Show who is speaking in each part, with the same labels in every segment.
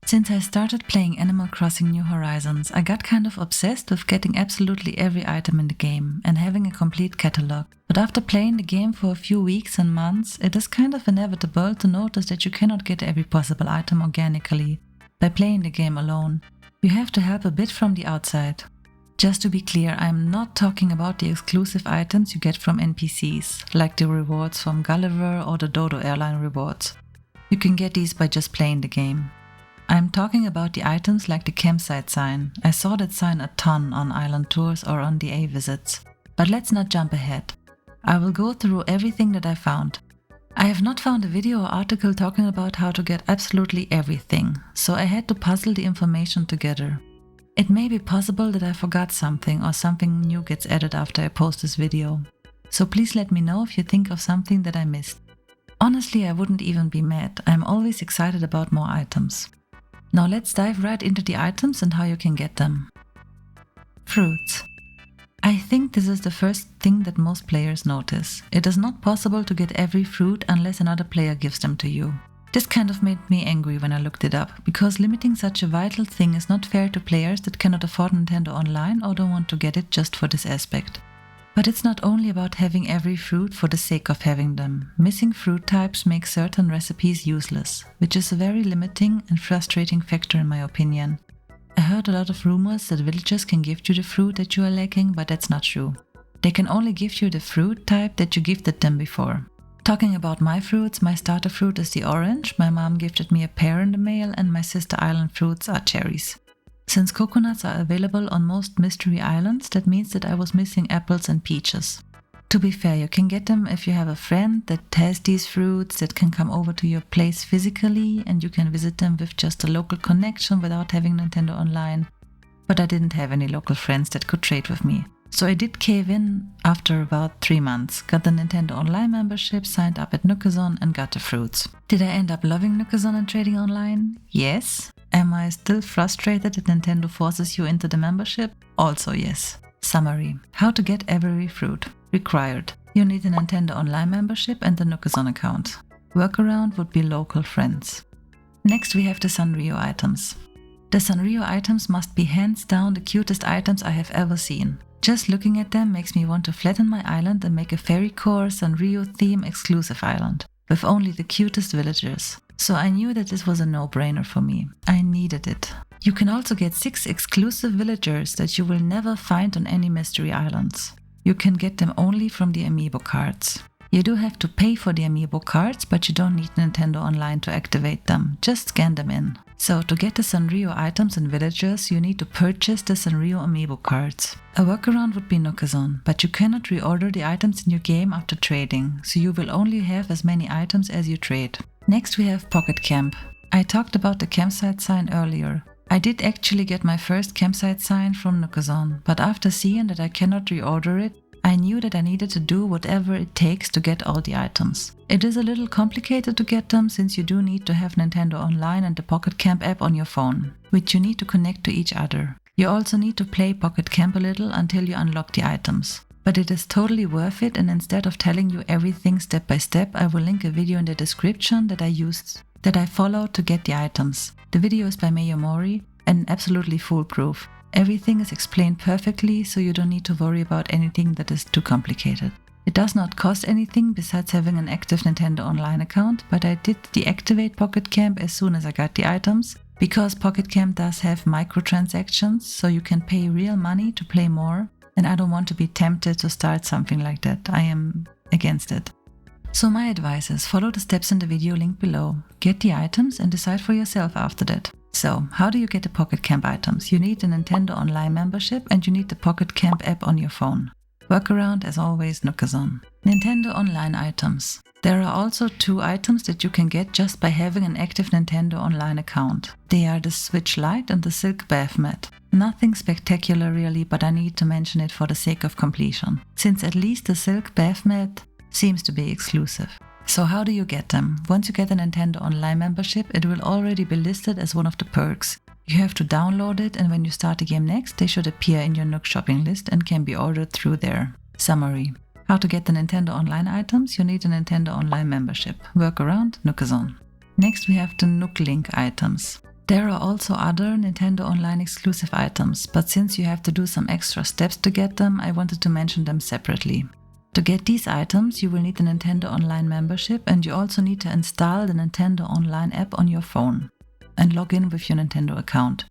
Speaker 1: Since I started playing Animal Crossing New Horizons, I got kind of obsessed with getting absolutely every item in the game and having a complete catalog. But after playing the game for a few weeks and months, it is kind of inevitable to notice that you cannot get every possible item organically by playing the game alone. You have to help a bit from the outside. Just to be clear, I'm not talking about the exclusive items you get from NPCs, like the rewards from Gulliver or the Dodo Airline rewards. You can get these by just playing the game. I'm talking about the items like the campsite sign. I saw that sign a ton on island tours or on DA visits. But let's not jump ahead. I will go through everything that I found. I have not found a video or article talking about how to get absolutely everything, so I had to puzzle the information together. It may be possible that I forgot something or something new gets added after I post this video. So please let me know if you think of something that I missed. Honestly, I wouldn't even be mad. I'm always excited about more items. Now let's dive right into the items and how you can get them. Fruits. I think this is the first thing that most players notice. It is not possible to get every fruit unless another player gives them to you. This kind of made me angry when I looked it up, because limiting such a vital thing is not fair to players that cannot afford Nintendo Online or don't want to get it just for this aspect. But it's not only about having every fruit for the sake of having them. Missing fruit types make certain recipes useless, which is a very limiting and frustrating factor in my opinion. I heard a lot of rumors that villagers can gift you the fruit that you are lacking, but that's not true. They can only gift you the fruit type that you gifted them before. Talking about my fruits, my starter fruit is the orange, my mom gifted me a pear in the mail, and my sister island fruits are cherries. Since coconuts are available on most mystery islands, that means that I was missing apples and peaches. To be fair, you can get them if you have a friend that has these fruits that can come over to your place physically and you can visit them with just a local connection without having Nintendo Online. But I didn't have any local friends that could trade with me. So I did cave in after about 3 months, got the Nintendo Online membership, signed up at Nukezon and got the fruits. Did I end up loving Nukezon and trading online? Yes. Am I still frustrated that Nintendo forces you into the membership? Also yes. Summary. How to get every fruit. Required. You need a Nintendo Online membership and a Nukezon account. Workaround would be local friends. Next we have the Sanrio items. The Sanrio items must be hands down the cutest items I have ever seen. Just looking at them makes me want to flatten my island and make a fairy core Sanrio theme exclusive island, with only the cutest villagers. So I knew that this was a no-brainer for me. I needed it. You can also get 6 exclusive villagers that you will never find on any mystery islands. You can get them only from the amiibo cards. You do have to pay for the amiibo cards, but you don't need Nintendo Online to activate them. Just scan them in. So to get the Sanrio items and villagers, you need to purchase the Sanrio amiibo cards. A workaround would be Nukezon, but you cannot reorder the items in your game after trading, so you will only have as many items as you trade. Next we have Pocketcamp. I talked about the campsite sign earlier. I did actually get my first campsite sign from Nukezon, but after seeing that I cannot reorder it, I knew that I needed to do whatever it takes to get all the items. It is a little complicated to get them since you do need to have Nintendo Online and the Pocketcamp app on your phone, which you need to connect to each other. You also need to play Pocketcamp a little until you unlock the items. But it is totally worth it, and instead of telling you everything step by step, I will link a video in the description that I followed to get the items. The video is by Mayor Mori and absolutely foolproof. Everything is explained perfectly, so you don't need to worry about anything that is too complicated. It does not cost anything besides having an active Nintendo Online account, but I did deactivate Pocketcamp as soon as I got the items, because Pocketcamp does have microtransactions, so you can pay real money to play more, and I don't want to be tempted to start something like that. I am against it. So my advice is follow the steps in the video linked below, get the items and decide for yourself after that. So, how do you get the Pocketcamp items? You need a Nintendo Online membership and you need the Pocketcamp app on your phone. Workaround, as always, Nukezon. Nintendo Online items. There are also 2 items that you can get just by having an active Nintendo Online account. They are the Switch Lite and the Silk Bath Mat. Nothing spectacular really, but I need to mention it for the sake of completion, since at least the Silk Bath Mat seems to be exclusive. So how do you get them? Once you get a Nintendo Online membership, it will already be listed as one of the perks. You have to download it, and when you start the game next, they should appear in your Nook shopping list and can be ordered through there. Summary. How to get the Nintendo Online items? You need a Nintendo Online membership. Workaround, Nukezon. Next we have the Nook Link items. There are also other Nintendo Online exclusive items, but since you have to do some extra steps to get them, I wanted to mention them separately. To get these items, you will need a Nintendo Online membership, and you also need to install the Nintendo Online app on your phone and log in with your Nintendo account.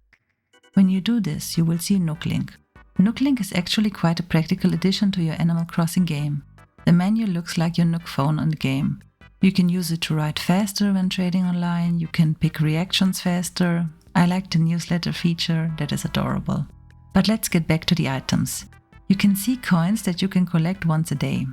Speaker 1: When you do this, you will see Nook Link. Nook Link is actually quite a practical addition to your Animal Crossing game. The menu looks like your Nook phone in the game. You can use it to write faster when trading online, you can pick reactions faster. I like the newsletter feature, that is adorable. But let's get back to the items. You can see coins that you can collect once a day.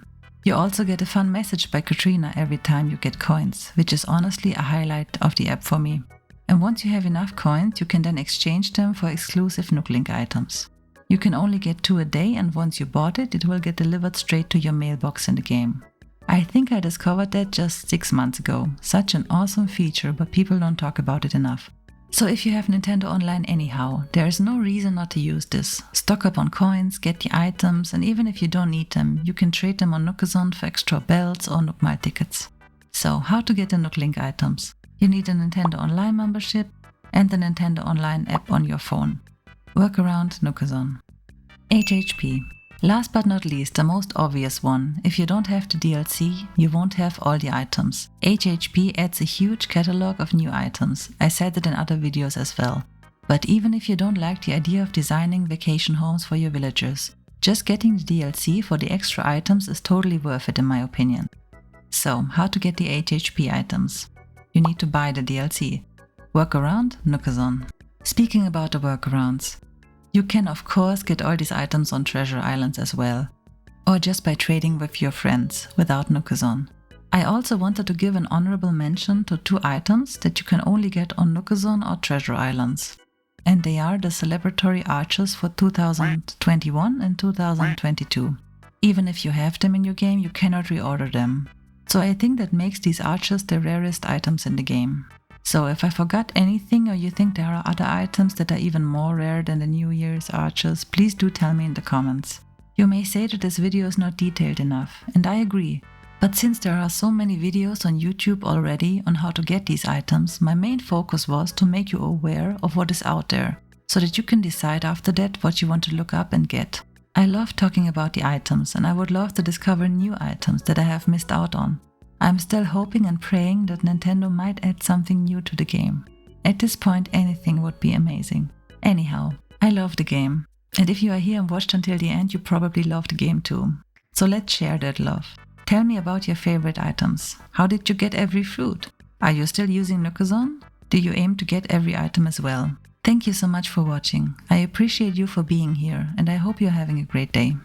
Speaker 1: You also get a fun message by Katrina every time you get coins, which is honestly a highlight of the app for me. And once you have enough coins, you can then exchange them for exclusive Nook Link items. You can only get 2 a day, and once you bought it, it will get delivered straight to your mailbox in the game. I think I discovered that just 6 months ago. Such an awesome feature, but people don't talk about it enough. So if you have Nintendo Online anyhow, there is no reason not to use this. Stock up on coins, get the items, and even if you don't need them, you can trade them on Nookazon for extra belts or Nook Mile tickets. So how to get the Nook Link items? You need a Nintendo Online membership and the Nintendo Online app on your phone. Workaround Nookazon. HHP. Last but not least, the most obvious one. If you don't have the DLC, you won't have all the items. HHP adds a huge catalog of new items. I said it in other videos as well. But even if you don't like the idea of designing vacation homes for your villagers, just getting the DLC for the extra items is totally worth it in my opinion. So, how to get the HHP items? You need to buy the DLC. Workaround Nookazon. Speaking about the workarounds, you can of course get all these items on Treasure Islands as well, or just by trading with your friends without Nookazon. I also wanted to give an honorable mention to 2 items that you can only get on Nookazon or Treasure Islands. And they are the celebratory arches for 2021 and 2022. Even if you have them in your game, you cannot reorder them. So I think that makes these arches the rarest items in the game. So if I forgot anything or you think there are other items that are even more rare than the New Year's arches, please do tell me in the comments. You may say that this video is not detailed enough, and I agree. But since there are so many videos on YouTube already on how to get these items, my main focus was to make you aware of what is out there, so that you can decide after that what you want to look up and get. I love talking about the items, and I would love to discover new items that I have missed out on. I'm still hoping and praying that Nintendo might add something new to the game. At this point, anything would be amazing. Anyhow, I love the game. And if you are here and watched until the end, you probably love the game too. So let's share that love. Tell me about your favorite items. How did you get every fruit? Are you still using Nookazon? Do you aim to get every item as well? Thank you so much for watching. I appreciate you for being here, and I hope you're having a great day.